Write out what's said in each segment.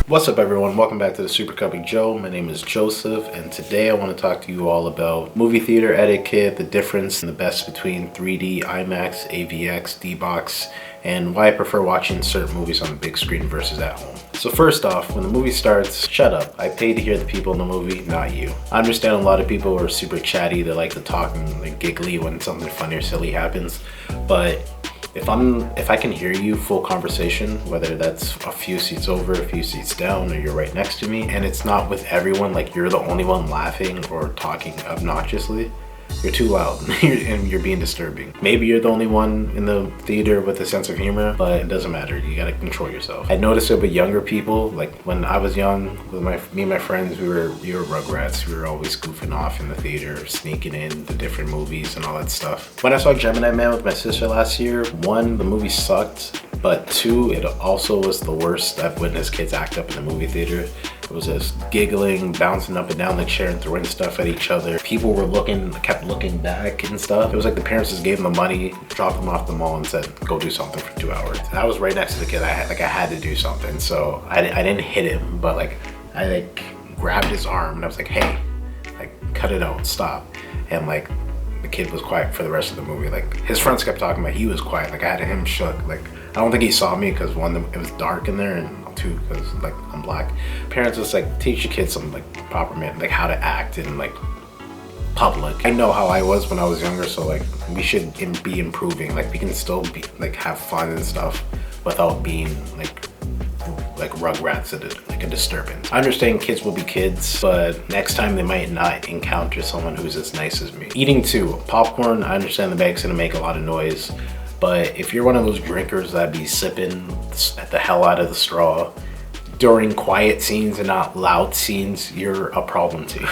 What's up everyone, welcome back to the SuperCupofJoe. My name is Joseph and today I want to talk to you all about movie theater etiquette, the difference and the best between 3D, IMAX, AVX, D-Box, and why I prefer watching certain movies on the big screen versus at home. So first off, when the movie starts, shut up. I pay to hear the people in the movie, not you. I understand a lot of people are super chatty, they like to talk and like giggly when something funny or silly happens, but if I can hear you full conversation, whether that's a few seats over, a few seats down, or you're right next to me, and it's not with everyone, like you're the only one laughing or talking obnoxiously, you're too loud and you're being disturbing. Maybe you're the only one in the theater with a sense of humor, but it doesn't matter. You gotta control yourself. I noticed it with younger people. Like when I was young, with me and my friends, we were rugrats. We were always goofing off in the theater, sneaking in the different movies and all that stuff. When I saw Gemini Man with my sister last year, one, the movie sucked, but two, it also was the worst I've witnessed kids act up in the movie theater. It was just giggling, bouncing up and down the chair and throwing stuff at each other. People were kept looking back and stuff. It was like the parents just gave them the money, dropped them off the mall and said, go do something for 2 hours. And I was right next to the kid. I had to do something. So I didn't hit him, but I grabbed his arm and I was like, hey, cut it out, stop. And the kid was quiet for the rest of the movie. His friends kept talking, but he was quiet. I had him shook. I don't think he saw me because one, it was dark in there, and two, because I'm black. Parents just teach your kids some proper how to act in public. I know how I was when I was younger, so we should be improving. We can still be have fun and stuff without being rugrats at a disturbance. I understand kids will be kids, but next time they might not encounter someone who's as nice as me. Eating too. Popcorn, I understand the bag's gonna make a lot of noise, but if you're one of those drinkers that be sipping the hell out of the straw during quiet scenes and not loud scenes, you're a problem too.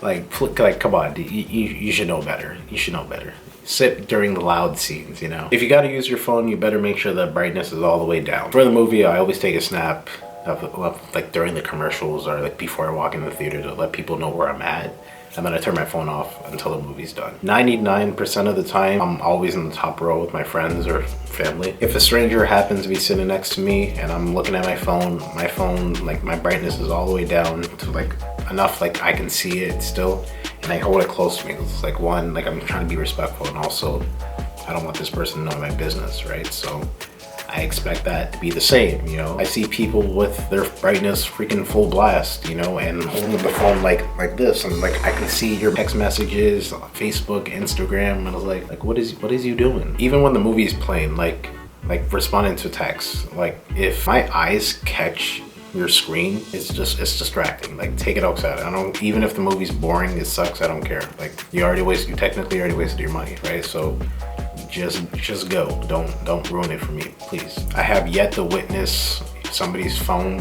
Come on, you should know better. You should know better. Sip during the loud scenes, you know? If you gotta use your phone, you better make sure the brightness is all the way down. For the movie, I always take a snap of during the commercials or before I walk into the theater to let people know where I'm at. And then I turn my phone off until the movie's done. 99% of the time, I'm always in the top row with my friends or family. If a stranger happens to be sitting next to me and I'm looking at my phone, my brightness is all the way down to enough I can see it still, and I hold it close to me. It's one, I'm trying to be respectful, and also I don't want this person to know my business, right? So I expect that to be the same, you know? I see people with their brightness freaking full blast, you know, and holding the phone like this, and I can see your text messages, Facebook, Instagram, and I was like, what is you doing? Even when the movie's playing, responding to texts, if my eyes catch your screen, it's distracting. Take it outside. Even if the movie's boring, it sucks, I don't care. You technically already wasted your money, right? So just go. Don't ruin it for me, please. I have yet to witness somebody's phone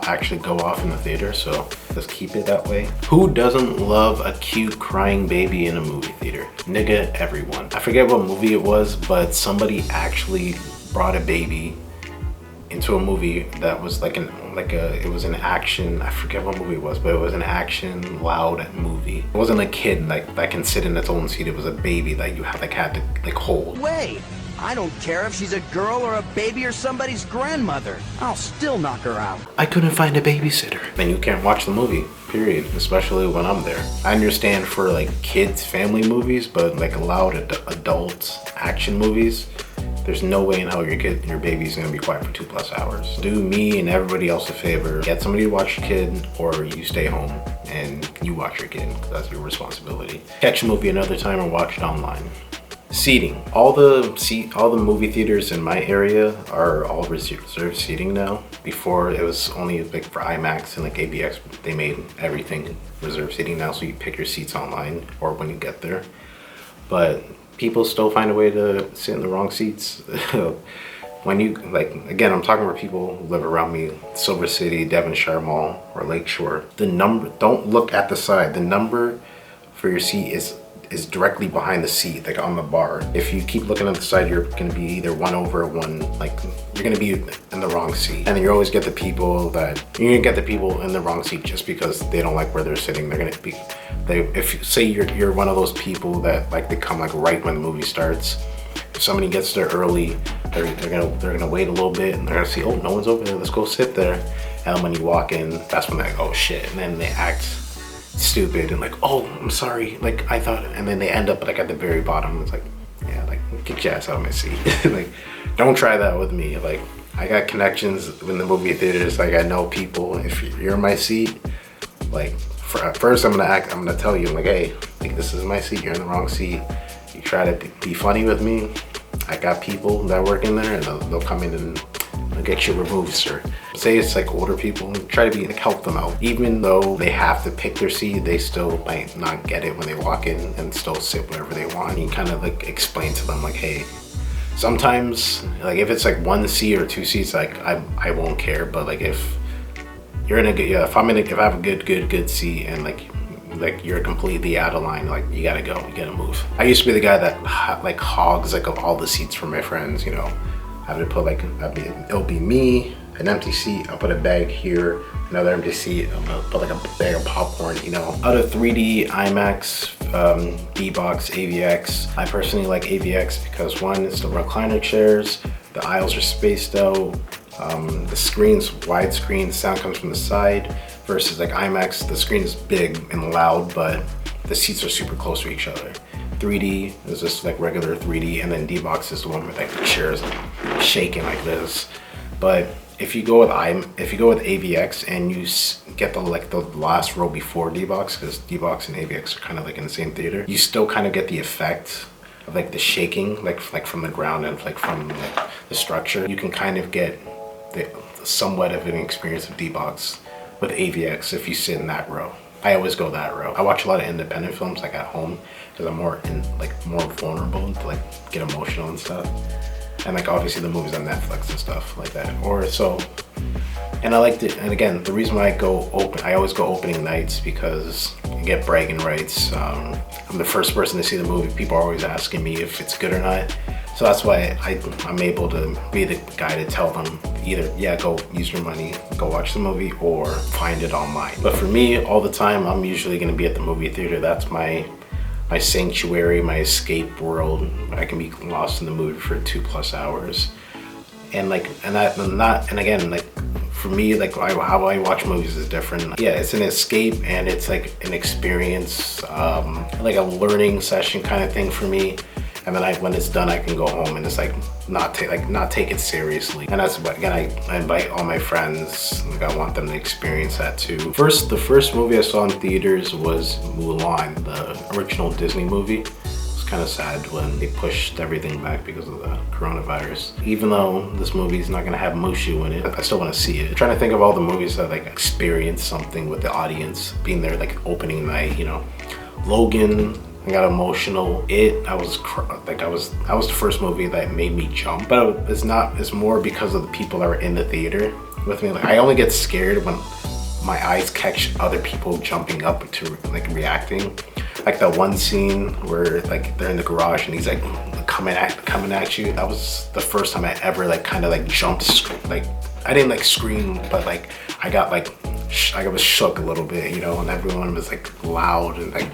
actually go off in the theater, so just keep it that way. Who doesn't love a cute crying baby in a movie theater? Nigga, everyone. I forget what movie it was, but somebody actually brought a baby into a movie that was it was an action, I forget what movie it was, but it was an action loud movie. It wasn't a kid that can sit in its own seat. It was a baby that you had to hold. Wait, I don't care if she's a girl or a baby or somebody's grandmother. I'll still knock her out. I couldn't find a babysitter. Then you can't watch the movie, period, especially when I'm there. I understand for kids, family movies, but loud adult action movies, there's no way in hell your baby's gonna be quiet for 2+ hours. Do me and everybody else a favor. Get somebody to watch your kid, or you stay home and you watch your kid. That's your responsibility. Catch a movie another time or watch it online. Seating. All the movie theaters in my area are all reserved seating now. Before it was only for IMAX and AVX, they made everything reserved seating now, so you pick your seats online or when you get there. But people still find a way to sit in the wrong seats. When you, again, I'm talking about people who live around me, Silver City, Devonshire Mall, or Lakeshore. The number, don't look at the side. The number for your seat is directly behind the seat, on the bar. If you keep looking at the side, you're gonna be either one over or one, you're gonna be in the wrong seat. And then you always get the people in the wrong seat just because they don't like where they're sitting. They're gonna be, if say you're one of those people that they come right when the movie starts, if somebody gets there early, they're gonna wait a little bit and they're gonna see, oh, no one's over there, let's go sit there. And when you walk in, that's when they're like, oh shit, and then they act stupid and like, oh, I'm sorry, like I thought, and then they end up like at the very bottom. It's like, yeah, like get your ass out of my seat. Like, don't try that with me. Like, I got connections in the movie theaters. Like, I know people. If you're in my seat, like, first I'm gonna tell you, like, hey, like, this is my seat, you're in the wrong seat. You try to be funny with me, I got people that work in there and they'll come in and they'll get you removed, sir. Say it's like older people, try to be like, help them out. Even though they have to pick their seat, they still might not get it when they walk in and still sit wherever they want. You kind of like explain to them like, hey, sometimes like if it's like one seat or two seats, like I won't care. But like if you're in a good, if I have a good seat and like you're completely out of line, like you gotta go, you gotta move. I used to be the guy that like hogs like all the seats for my friends, you know. I would put like, it'll be me, an empty seat, I'll put a bag here, another empty seat, I'm gonna put like a bag of popcorn, you know. Out of 3D, IMAX, D-Box, AVX, I personally like AVX because one, it's the recliner chairs, the aisles are spaced out, the screen's widescreen, the sound comes from the side, versus like IMAX, the screen is big and loud, but the seats are super close to each other. 3D is just like regular 3D, and then D-Box is the one with like the chairs shaking like this. But if you go with AVX and you get the last row before D-Box, because D-Box and AVX are kind of like in the same theater, you still kind of get the effect of like the shaking, like from the ground and like from like the structure. You can kind of get the somewhat of an experience of D-Box with AVX if you sit in that row. I always go that row. I watch a lot of independent films like at home because I'm more vulnerable to like get emotional and stuff. And like obviously the movies on Netflix and stuff like that. Or so, and I liked it. And again, the reason why I always go opening nights because I get bragging rights. I'm the first person to see the movie. People are always asking me if it's good or not. So that's why I'm able to be the guy to tell them either, yeah, go use your money, go watch the movie, or find it online. But for me, all the time, I'm usually gonna be at the movie theater. That's my sanctuary, my escape world. I can be lost in the movie for 2+ hours. And again, like for me, like how I watch movies is different. Yeah, it's an escape and it's like an experience, like a learning session kind of thing for me. And then when it's done, I can go home and it's like not take it seriously. And that's what, again, I invite all my friends. Like I want them to experience that too. The first movie I saw in theaters was Mulan, the original Disney movie. It's kind of sad when they pushed everything back because of the coronavirus. Even though this movie is not gonna have Mushu in it, I still want to see it. I'm trying to think of all the movies that like experienced something with the audience, being there like opening night, you know. Logan, I got emotional. That was the first movie that made me jump. But it's more because of the people that were in the theater with me. Like I only get scared when my eyes catch other people jumping up to like reacting. Like that one scene where like they're in the garage and he's like coming at you. That was the first time I ever like kind of like jumped. Like I didn't like scream, but like I was shook a little bit, you know, and everyone was like loud and like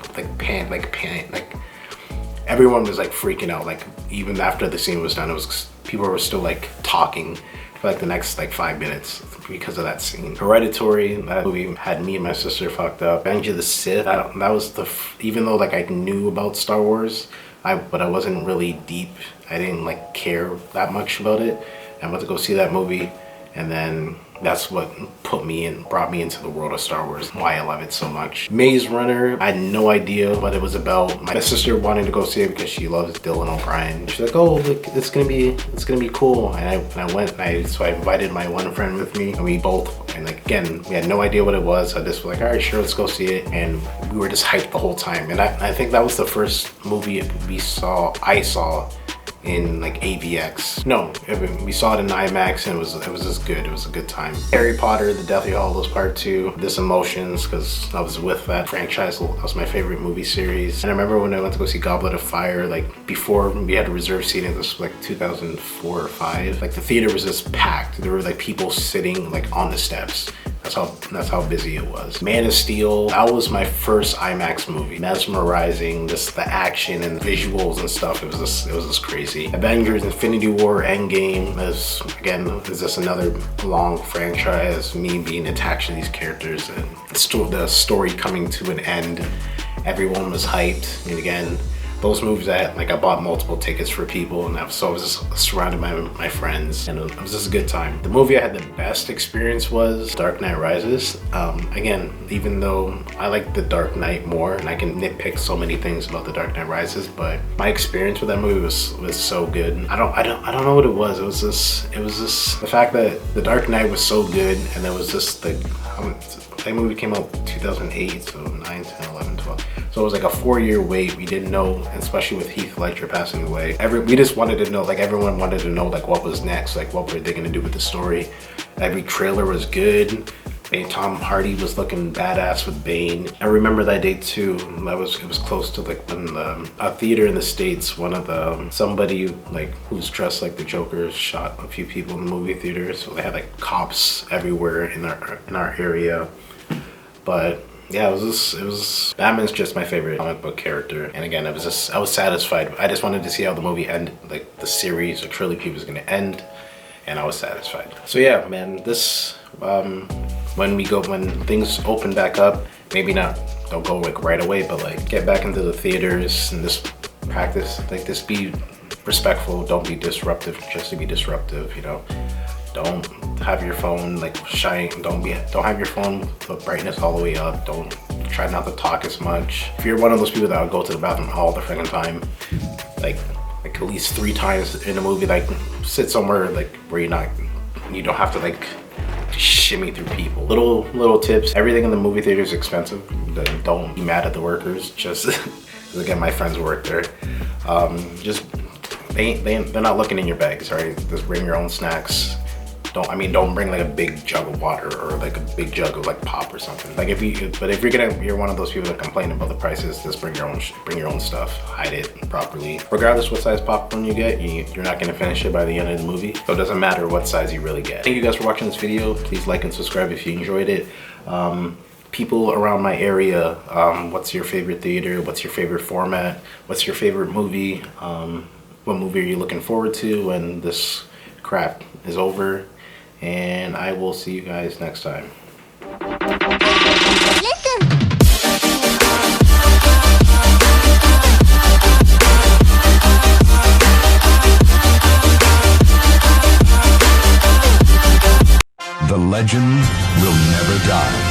everyone was like freaking out. Like even after the scene was done, people were still like talking for like the next like 5 minutes because of that scene. Hereditary, that movie had me and my sister fucked up. Revenge of the Sith, that was even though like I knew about Star Wars, but I wasn't really deep. I didn't like care that much about it. I went to go see that movie, and then that's what brought me into the world of Star Wars, why I love it so much. Maze Runner, I had no idea what it was about. My sister wanted to go see it because she loves Dylan O'Brien. She's like, oh, look, it's gonna be cool. And I went, so I invited my one friend with me, and we both, and like again, we had no idea what it was. So I just was like, all right, sure, let's go see it. And we were just hyped the whole time. And I think that was the first movie I saw in like AVX. No, we saw it in IMAX and it was just good. It was a good time. Harry Potter, The Deathly Hallows Part 2, This Emotions, because I was with that franchise. That was my favorite movie series. And I remember when I went to go see Goblet of Fire, like before we had to reserve seating, this was like 2004 or 5, like the theater was just packed. There were like people sitting like on the steps. That's how busy it was. Man of Steel, that was my first IMAX movie. Mesmerizing, just the action and visuals and stuff. It was just crazy. Avengers, Infinity War, Endgame is just another long franchise. Me being attached to these characters and the story coming to an end. Everyone was hyped. And again, those movies I bought multiple tickets for people, and I was just surrounded by my friends, and it was just a good time. The movie I had the best experience was Dark Knight Rises. Again, even though I like The Dark Knight more, and I can nitpick so many things about The Dark Knight Rises, but my experience with that movie was so good. I don't know what it was. It was just the fact that The Dark Knight was so good, and it was just that movie came out 2008, so 9, 10, 11, 12. So it was like a 4-year wait. We didn't know, especially with Heath Ledger passing away. We just wanted to know, everyone wanted to know what was next, what were they gonna do with the story. Every trailer was good. Tom Hardy was looking badass with Bane. I remember that day too. It was close to when a theater in the States, somebody who's dressed like the Joker shot a few people in the movie theater. So they had cops everywhere in our area. But yeah, it was Batman's just my favorite comic book character. And again, I was satisfied. I just wanted to see how the movie ended, the series or trilogy was gonna end, and I was satisfied. So yeah, man, when things open back up, maybe don't go right away, but get back into the theaters and just practice, just be respectful, don't be disruptive just to be disruptive, Don't have your phone shine. Don't have your phone put brightness all the way up. Don't try not to talk as much. If you're one of those people that will go to the bathroom all the freaking time, at least 3 times in a movie, sit somewhere where you don't have to shimmy through people. Little tips. Everything in the movie theater is expensive. Don't be mad at the workers. Just again, my friends work there. They're not looking in your bags. All right, just bring your own snacks. Don't bring a big jug of water or a big jug of pop or something. If you're one of those people that complain about the prices, just bring your own stuff. Hide it properly. Regardless what size popcorn you get, you're not gonna finish it by the end of the movie. So it doesn't matter what size you really get. Thank you guys for watching this video. Please like and subscribe if you enjoyed it. People around my area, what's your favorite theater? What's your favorite format? What's your favorite movie? What movie are you looking forward to when this crap is over? And I will see you guys next time. Listen. The legend will never die.